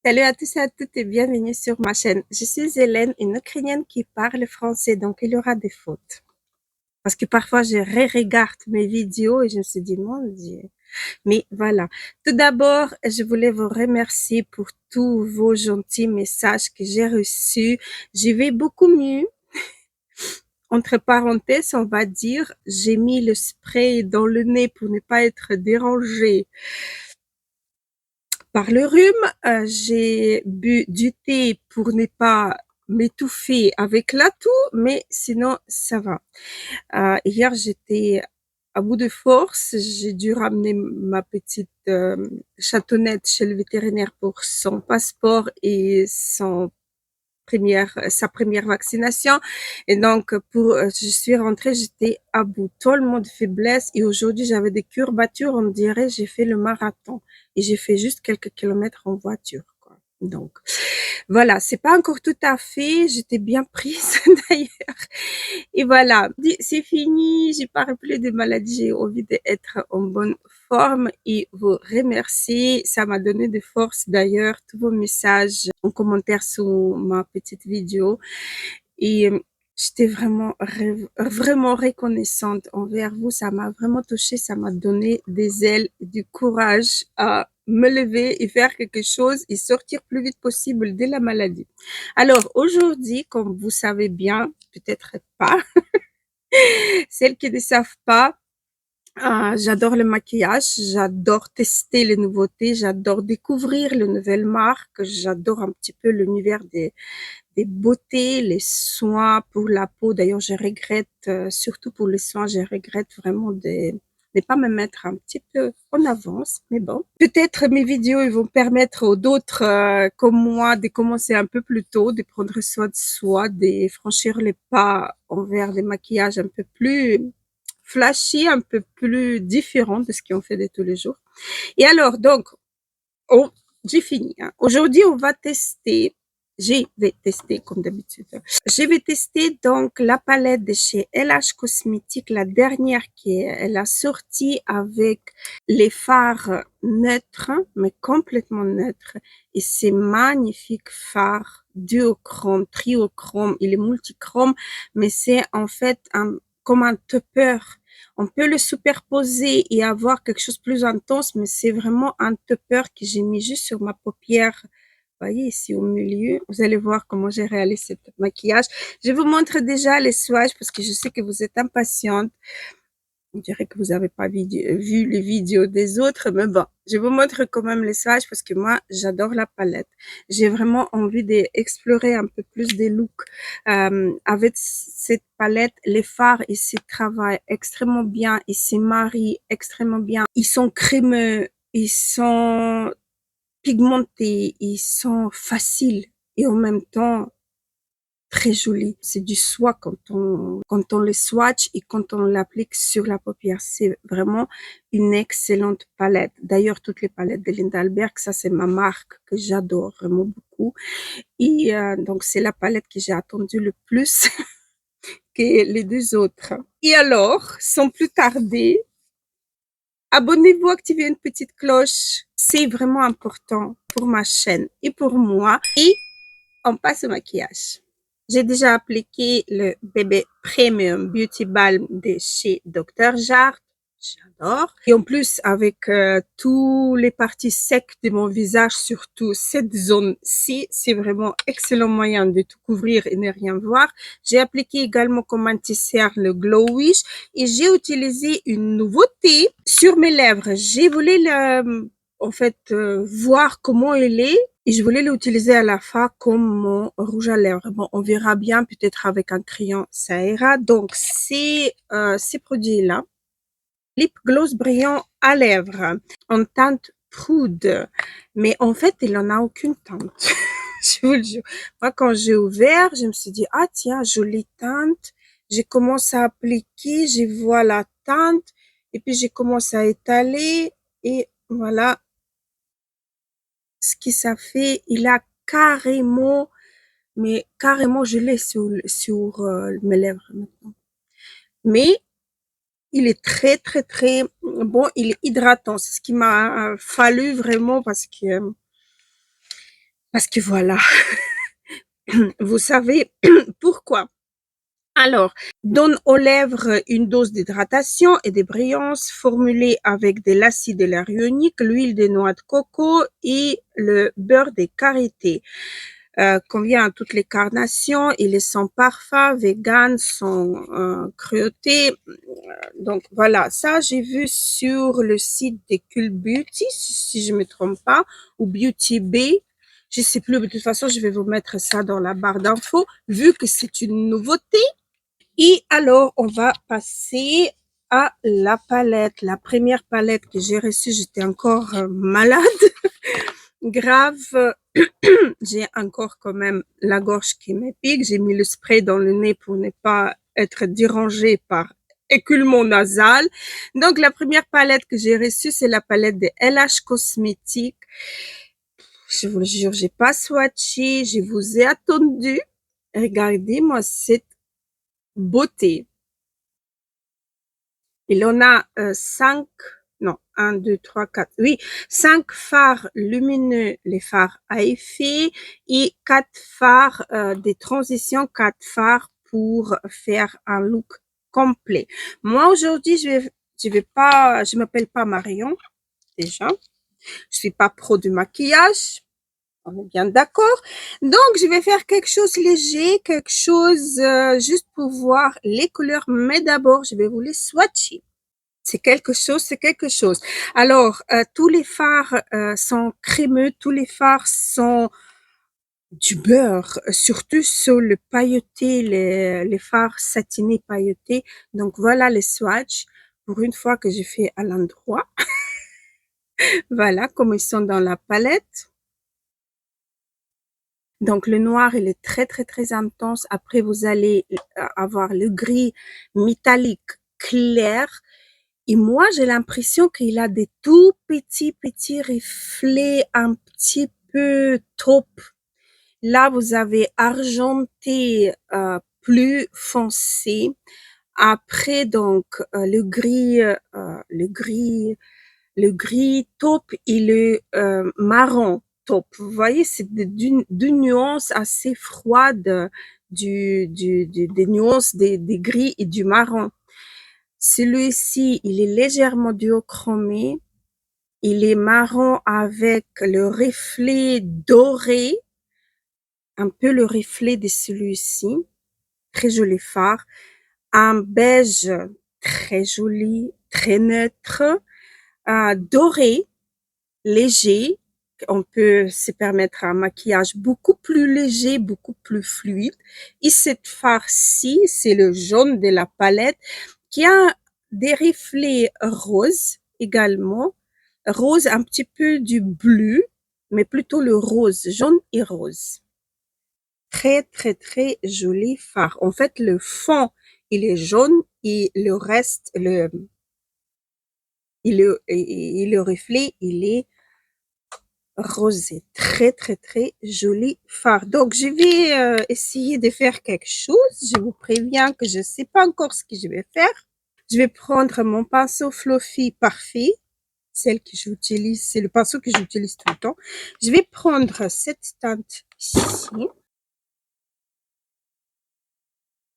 Salut à tous et à toutes et bienvenue sur ma chaîne. Je suis Hélène, une Ukrainienne qui parle français, donc il y aura des fautes. Parce que parfois je regarde mes vidéos et je me suis dit, mon Dieu. Mais voilà. Tout d'abord, je voulais vous remercier pour tous vos gentils messages que j'ai reçus. Je vais beaucoup mieux. Entre parenthèses, on va dire, j'ai mis le spray dans le nez pour ne pas être dérangée par le rhume. J'ai bu du thé pour ne pas m'étouffer avec la toux, mais sinon ça va. Hier j'étais à bout de force, j'ai dû ramener ma petite chatonnette chez le vétérinaire pour son passeport et sa première vaccination. Et donc, je suis rentrée, j'étais à bout, tellement de faiblesse. Et aujourd'hui, j'avais des courbatures, on dirait, j'ai fait le marathon. Et j'ai fait juste quelques kilomètres en voiture, quoi. Donc, voilà, c'est pas encore tout à fait, j'étais bien prise d'ailleurs. Et voilà, c'est fini, j'ai pas plus de maladies, j'ai envie d'être en bonne forme et vous remercier. Ça m'a donné de force d'ailleurs, tous vos messages en commentaire sous ma petite vidéo. Et j'étais vraiment reconnaissante envers vous. Ça m'a vraiment touchée, ça m'a donné des ailes, du courage à me lever et faire quelque chose et sortir plus vite possible de la maladie. Alors aujourd'hui, comme vous savez bien, peut-être pas, celles qui ne savent pas, j'adore le maquillage, j'adore tester les nouveautés, j'adore découvrir les nouvelles marques, j'adore un petit peu l'univers des beautés, les soins pour la peau. D'ailleurs, je regrette, surtout pour les soins, je regrette vraiment de pas me mettre un petit peu en avance, mais bon. Peut-être mes vidéos ils vont permettre aux d'autres comme moi de commencer un peu plus tôt, de prendre soin de soi, de franchir les pas envers des maquillages un peu plus flashy, un peu plus différents de ce qu'on fait de tous les jours. Et alors, donc, oh, j'ai fini. Hein. Aujourd'hui, on va tester. Je vais tester comme d'habitude. Je vais tester donc la palette de chez LH Cosmetics, la dernière qu'elle a sorti avec les fards neutres, mais complètement neutres. Et c'est magnifique fard duochrome, triochrome, il est multichrome, mais c'est en fait comme un topper. On peut le superposer et avoir quelque chose de plus intense, mais c'est vraiment un topper que j'ai mis juste sur ma paupière. Vous voyez ici au milieu, vous allez voir comment j'ai réalisé ce maquillage. Je vous montre déjà les swatchs parce que je sais que vous êtes impatiente. On dirait que vous n'avez pas vu les vidéos des autres, mais bon, je vous montre quand même les swatchs parce que moi, j'adore la palette. J'ai vraiment envie d'explorer un peu plus des looks. Avec cette palette, les fards, ils se travaillent extrêmement bien, ils se marient extrêmement bien. Ils sont crémeux, ils sont pigmentés, ils sont faciles et en même temps, très joli. C'est du soie quand on le swatch et quand on l'applique sur la paupière. C'est vraiment une excellente palette. D'ailleurs, toutes les palettes de Linda Alberg, ça c'est ma marque que j'adore vraiment beaucoup. Et donc c'est la palette que j'ai attendue le plus que les deux autres. Et alors, sans plus tarder, abonnez-vous, activez une petite cloche. C'est vraiment important pour ma chaîne et pour moi. Et on passe au maquillage. J'ai déjà appliqué le bébé Premium Beauty Balm de chez Dr. Jart. J'adore. Et en plus, avec tous les parties secs de mon visage, surtout cette zone-ci, c'est vraiment excellent moyen de tout couvrir et ne rien voir. J'ai appliqué également comme anti-cerne le Glow Wish et j'ai utilisé une nouveauté sur mes lèvres. J'ai voulu en fait voir comment il est et je voulais l'utiliser à la fin comme mon rouge à lèvres. Bon, on verra bien, peut-être avec un crayon, ça ira. Donc, c'est ces produits-là. Lip gloss brillant à lèvres en teinte prude. Mais en fait, il n'en a aucune teinte. Je vous le jure. Moi, quand j'ai ouvert, je me suis dit, ah tiens, jolie teinte. J'ai commencé à appliquer, je vois la teinte. Et puis, j'ai commencé à étaler. Et voilà ce que ça fait. Il a carrément, mais carrément, je l'ai sur mes lèvres maintenant. Mais il est très bon, il est hydratant. C'est ce qui m'a fallu vraiment parce que Parce que voilà, vous savez pourquoi. Alors, donne aux lèvres une dose d'hydratation et de brillance formulée avec de l'acide hyaluronique, l'huile de noix de coco et le beurre de karité. Convient à toutes les carnations, il est sans parfum, vegan, sans cruauté. Donc voilà, ça j'ai vu sur le site de Cool Beauty, si je me trompe pas, ou Beauty Bay. Je sais plus, de toute façon, je vais vous mettre ça dans la barre d'infos, vu que c'est une nouveauté. Et alors, on va passer à la palette. La première palette que j'ai reçue, j'étais encore malade, grave. J'ai encore quand même la gorge qui me pique. J'ai mis le spray dans le nez pour ne pas être dérangée par écoulement nasal. Donc, la première palette que j'ai reçue, c'est la palette de LH Cosmétiques. Je vous le jure, j'ai pas swatché, je vous ai attendu. Regardez-moi cette beauté. Il en a 5, non, un, 2, 3, 4, oui, 5 phares lumineux, les phares à effet, et 4 phares des transitions, 4 phares pour faire un look complet. Moi, aujourd'hui, je m'appelle pas Marion, déjà. Je suis pas pro du maquillage. On est bien d'accord. Donc, je vais faire quelque chose léger, quelque chose juste pour voir les couleurs. Mais d'abord, je vais vous les swatcher. C'est quelque chose, c'est quelque chose. Alors, tous les fards sont crémeux, tous les fards sont du beurre, surtout sur le pailleté, les fards satinés pailletés. Donc, voilà les swatchs. Pour une fois que j'ai fait à l'endroit. Voilà comment ils sont dans la palette. Donc, le noir, il est très, très, très intense. Après, vous allez avoir le gris métallique clair. Et moi, j'ai l'impression qu'il a des tout petits, petits reflets un petit peu taupe. Là, vous avez argenté plus foncé. Après, donc, le gris taupe et le marron taupe. Vous voyez, c'est deux nuances assez froides des nuances des gris et du marron. Celui-ci, il est légèrement duochromé. Il est marron avec le reflet doré, un peu le reflet de celui-ci. Très joli fard. Un beige très joli, très neutre, doré, léger. On peut se permettre un maquillage beaucoup plus léger, beaucoup plus fluide. Et cette fard-ci, c'est le jaune de la palette qui a des reflets roses également. Rose, un petit peu du bleu, mais plutôt le rose, jaune et rose. Très, très, très joli fard. En fait, le fond, il est jaune et le reste, le reflet, il est rosé. Très, très, très joli fard. Donc, je vais essayer de faire quelque chose. Je vous préviens que je ne sais pas encore ce que je vais faire. Je vais prendre mon pinceau Fluffy Parfait. Celle que j'utilise, c'est le pinceau que j'utilise tout le temps. Je vais prendre cette teinte ici.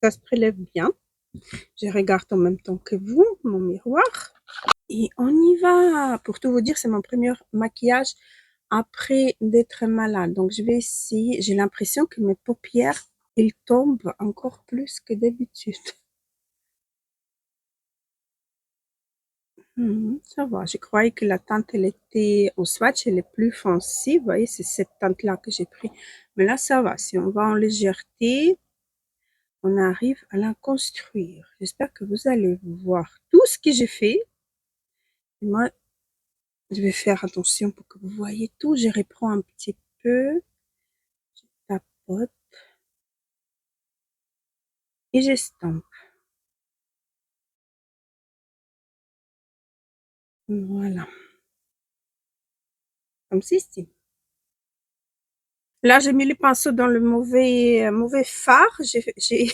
Ça se prélève bien. Je regarde en même temps que vous, mon miroir. Et on y va. Pour tout vous dire, c'est mon premier maquillage après d'être malade. Donc, je vais essayer. J'ai l'impression que mes paupières, ils tombent encore plus que d'habitude. Ça va. Je croyais que la teinte, elle était au swatch, elle est plus foncée. Vous voyez, c'est cette teinte-là que j'ai pris. Mais là, ça va. Si on va en légèreté, on arrive à la construire. J'espère que vous allez voir tout ce que j'ai fait. Et moi, je vais faire attention pour que vous voyez tout. Je reprends un petit peu. Je tapote. Et j'estompe. Voilà. Comme ceci. Là, j'ai mis le pinceau dans le mauvais fard. J'ai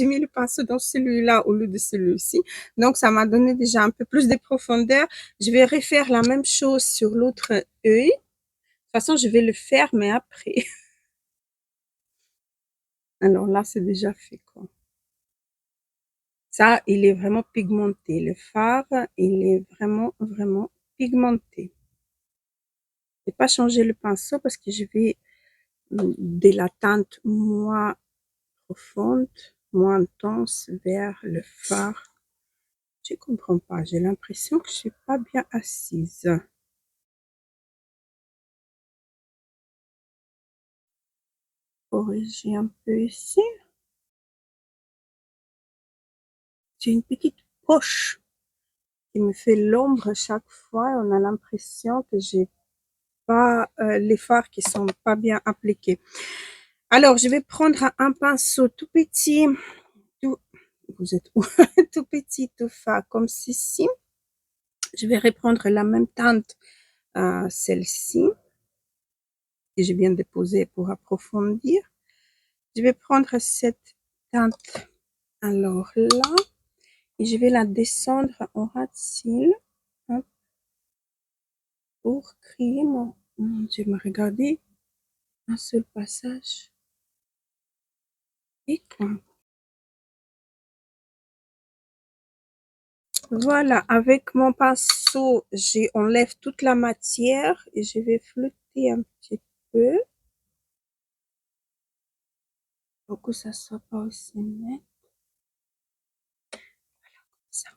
mis le pinceau dans celui-là au lieu de celui-ci. Donc, ça m'a donné déjà un peu plus de profondeur. Je vais refaire la même chose sur l'autre œil. façon, je vais le faire, mais après. Alors là, c'est déjà fait, quoi. Ça, il est vraiment pigmenté. Le fard, il est vraiment, vraiment pigmenté. Je vais pas changer le pinceau parce que je vais de la teinte moins profonde, moins intense vers le fard. Je comprends pas. J'ai l'impression que je suis pas bien assise. Corriger un peu ici. J'ai une petite poche qui me fait l'ombre chaque fois. On a l'impression que j'ai pas les fards qui sont pas bien appliqués. Alors, je vais prendre un pinceau tout petit, tout, vous êtes où? Tout petit, tout fin, comme ceci. Je vais reprendre la même teinte, celle-ci, que je viens de poser pour approfondir. Je vais prendre cette teinte, alors là, et je vais la descendre en ras de cils, hein, pour créer mon Dieu, me regarder un seul passage. Et quoi? Voilà, avec mon pinceau, j'enlève toute la matière et je vais flouter un petit peu pour que ça soit pas aussi net. Ça.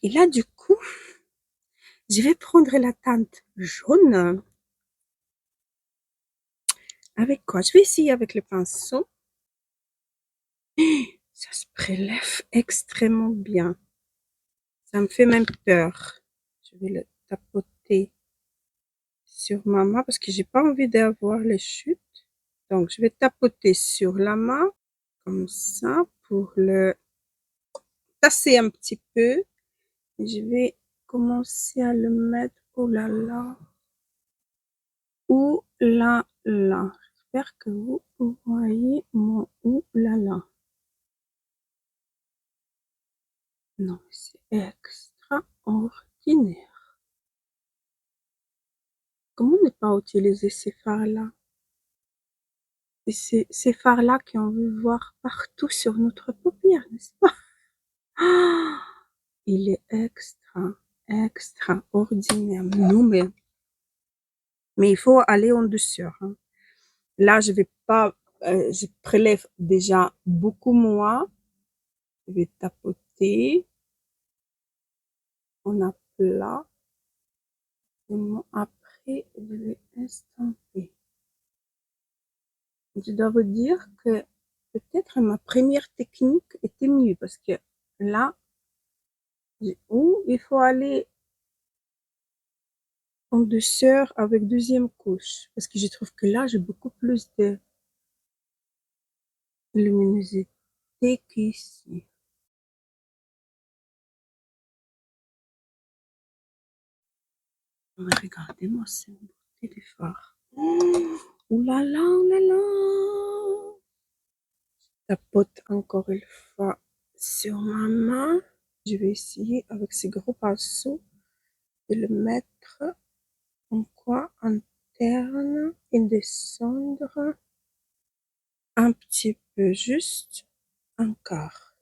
Et là, du coup, je vais prendre la teinte jaune. Avec quoi? Je vais essayer avec le pinceau. Ça se prélève extrêmement bien. Ça me fait même peur. Je vais le tapoter sur ma main parce que j'ai pas envie d'avoir les chutes. Donc, je vais tapoter sur la main comme ça pour le tasser un petit peu. Et je vais commencer à le mettre. Oh là là. Ouh là là. J'espère que vous voyez mon ouh là là. Non, c'est extraordinaire. Comment ne pas utiliser ces fards-là? Et c'est ces fards-là qu'on veut voir partout sur notre paupière, n'est-ce pas? Ah, il est extraordinaire. Non, mais il faut aller en douceur, hein. Là, je vais pas, je prélève déjà beaucoup moins. Je vais tapoter en aplat. Après, je vais estomper. Je dois vous dire que peut-être ma première technique était mieux parce que là, où il faut aller en douceur avec deuxième couche parce que je trouve que là, j'ai beaucoup plus de luminosité qu'ici. Mais regardez-moi cette beauté de phare. Ouh là là, ouh là là. Tapote encore une fois sur ma main. Je vais essayer avec ces gros pinceaux de le mettre en coin interne et descendre un petit peu, juste un quart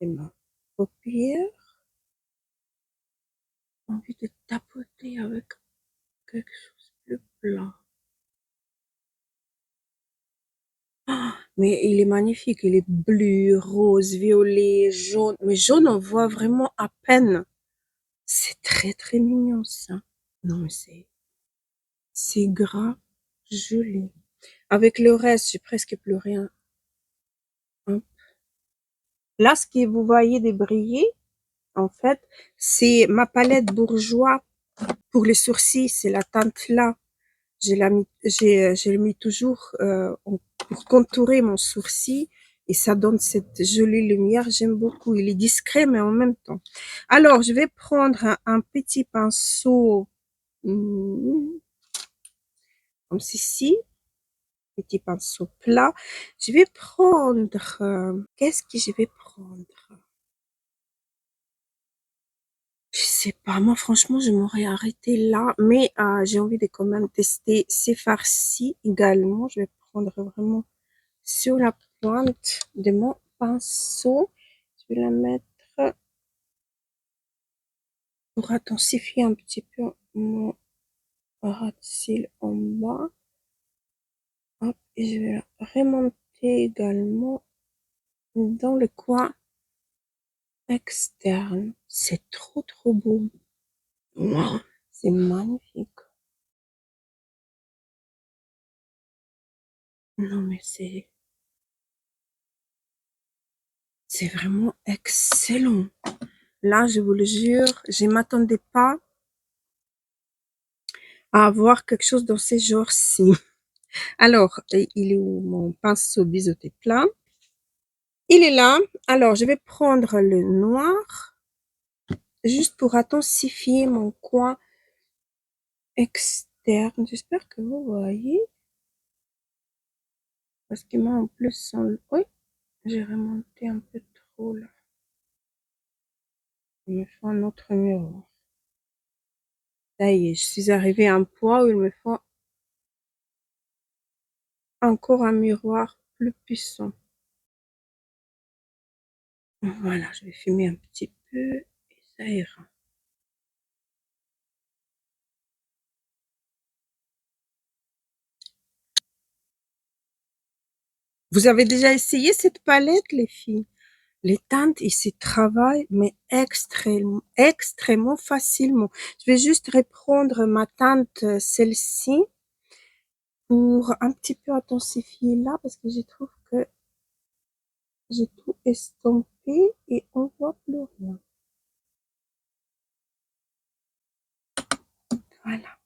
de ma paupière. J'ai envie de tapoter avec quelque chose de plus plat. Ah, mais il est magnifique, il est bleu, rose, violet, jaune. Mais jaune, on voit vraiment à peine. C'est très très mignon ça. Non mais c'est gras, joli. Avec le reste, j'ai presque plus rien, hein. Là, ce que vous voyez de briller, en fait, c'est ma palette Bourjois pour les sourcils. C'est la teinte là. J'ai mis toujours pour contourer mon sourcil et ça donne cette jolie lumière. J'aime beaucoup. Il est discret mais en même temps. Alors, je vais prendre un petit pinceau comme ceci, petit pinceau plat. Je vais prendre. Qu'est-ce que je vais prendre? Je sais pas, moi franchement, je m'aurais arrêtée là, mais j'ai envie de quand même tester ces farcis également. Je vais prendre vraiment sur la pointe de mon pinceau. Je vais la mettre pour intensifier un petit peu mon ras de cils en bas. Hop, et je vais la remonter également dans le coin externe. C'est trop trop beau. Wow, c'est magnifique. Non mais c'est vraiment excellent. Là, je vous le jure, je m'attendais pas à avoir quelque chose dans ces genres-ci. Alors, il est où mon pinceau biseauté plat? Il est là. Alors, je vais prendre le noir juste pour intensifier mon coin externe. J'espère que vous voyez. Parce que moi, en plus, oui, j'ai remonté un peu trop là. Il me faut un autre miroir. Ça y est, je suis arrivée à un point où il me faut encore un miroir plus puissant. Voilà, je vais fumer un petit peu et ça ira. Vous avez déjà essayé cette palette, les filles? Les teintes, ils s'y travaillent, mais extrêmement, extrêmement facilement. Je vais juste reprendre ma teinte, celle-ci, pour un petit peu intensifier là, parce que je trouve que j'ai tout estompé et on voit plus rien. Voilà.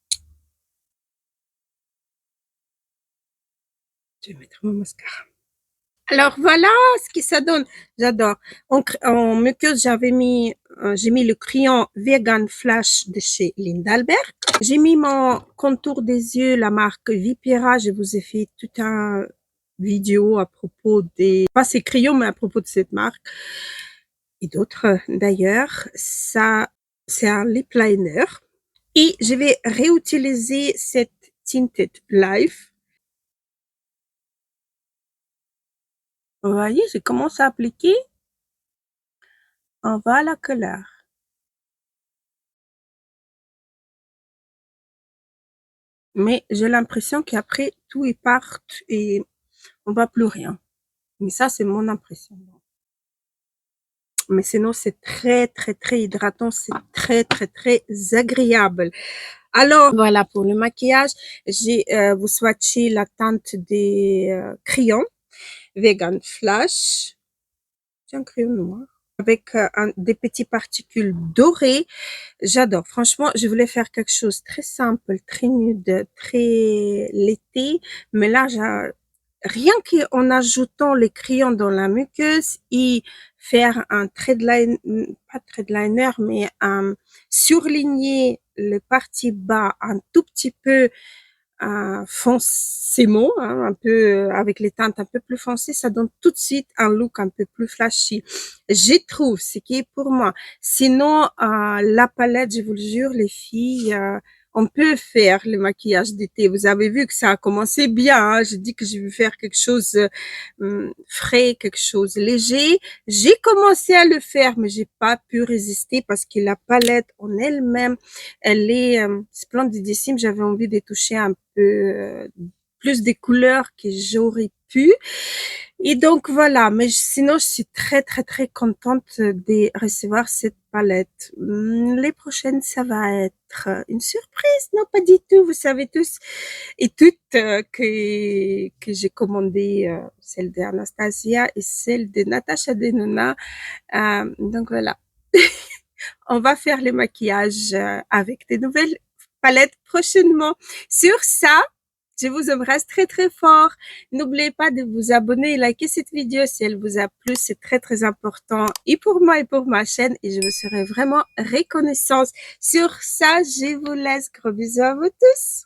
Je vais mettre mon mascara. Alors voilà ce que ça donne. J'adore. En muqueuse, j'ai mis le crayon Vegan Flash de chez Lindalberg. J'ai mis mon contour des yeux, la marque Vipera. Je vous ai fait toute un vidéo à propos pas ces crayons, mais à propos de cette marque. Et d'autres d'ailleurs. Ça, c'est un lip liner. Et je vais réutiliser cette Tinted Life. Vous voyez, j'ai commencé à appliquer en bas la couleur. Mais j'ai l'impression qu'après, tout est part et on voit plus rien. Mais ça, c'est mon impression. Mais sinon, c'est très, très, très hydratant. C'est très, très, très agréable. Alors, voilà pour le maquillage. J'ai vous swatché la teinte des crayons Vegan Flash. C'est un crayon noir avec des petites particules dorées. J'adore. Franchement, je voulais faire quelque chose de très simple, très nude, très l'été. Mais là, rien qu'en ajoutant les crayons dans la muqueuse et faire un pas thread liner, mais surligner le partie bas un tout petit peu foncément, hein, un peu avec les teintes un peu plus foncées, ça donne tout de suite un look un peu plus flashy. Je trouve, ce qui est pour moi. Sinon, la palette, je vous le jure, les filles, on peut faire le maquillage d'été. Vous avez vu que ça a commencé bien. Hein. Je dis que je vais faire quelque chose frais, quelque chose léger. J'ai commencé à le faire, mais j'ai pas pu résister parce que la palette en elle-même, elle est splendidissime. J'avais envie de toucher un peu plus des couleurs que j'aurais pu. Et donc voilà, mais sinon je suis très très très contente de recevoir cette palette. Les prochaines, ça va être une surprise, non pas du tout. Vous savez tous et toutes que j'ai commandé celle d'Anastasia et celle de Natasha Denona. Donc voilà. On va faire le maquillage avec des nouvelles palettes prochainement. Sur ça, je vous embrasse très très fort. N'oubliez pas de vous abonner et liker cette vidéo si elle vous a plu. C'est très très important et pour moi et pour ma chaîne et je vous serai vraiment reconnaissante. Sur ça, je vous laisse. Gros bisous à vous tous.